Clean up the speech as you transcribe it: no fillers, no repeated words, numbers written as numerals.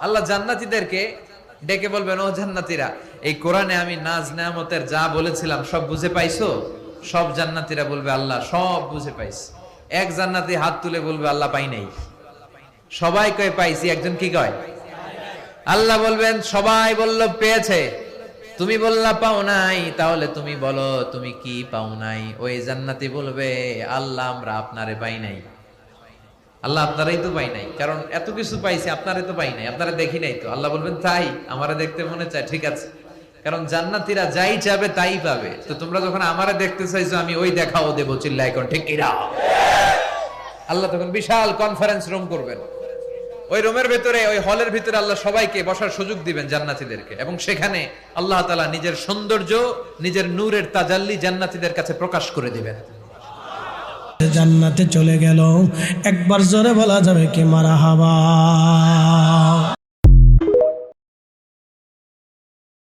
আল্লাহ জান্নাতীদেরকে ডেকে বলবেন, ও জান্নাতীরা, এই কোরআনে আমি নাজ নেয়ামতের যা বলেছিলাম সব বুঝে পাইছো? সব জান্নাতীরা বলবে, আল্লাহ সব বুঝে পাইছি। এক জান্নাতি হাত তুলে বলবে, আল্লাহ পাই নাই। সবাই কয় পাইছি, একজন কি কয়? আল্লাহ বলবেন, সবাই বলল পেয়েছে, তুমি বললা পাও নাই, তাহলে তুমি বলো তুমি কি পাও নাই। ওই জান্নাতি বলবে, আল্লাহ আমরা আপনারে পাই নাই। আল্লাহ আপনারাই তো পাই নাই, কারণ এত কিছু পাইছি, আপনারে তো পাই নাই, আপনারা দেখি নাই তো। আল্লাহ বলবেন, তাই আমারে দেখতে মনে চায়, ঠিক আছে, কারণ জান্নাতীরা যাই চাবে তাই পাবে। তো তোমরা যখন আমারে দেখতে চাইছো, আমি ওই দেখাও দেবো, চিল্লায় এখন ঠিক কিনা? আল্লাহ তখন বিশাল কনফারেন্স রুম করবেন। ওই রুমের ভিতরে, ওই হলের ভিতরে আল্লাহ সবাইকে বসার সুযোগ দিবেন, জান্নাতীদেরকে, এবং সেখানে আল্লাহ তাআলা নিজের সৌন্দর্য, নিজের নূরের তাজাল্লি জান্নাতীদের কাছে প্রকাশ করে দিবেন। জান্নাতে চলে গেল, একবার জোরে বলা যাবে কি মারহাবা।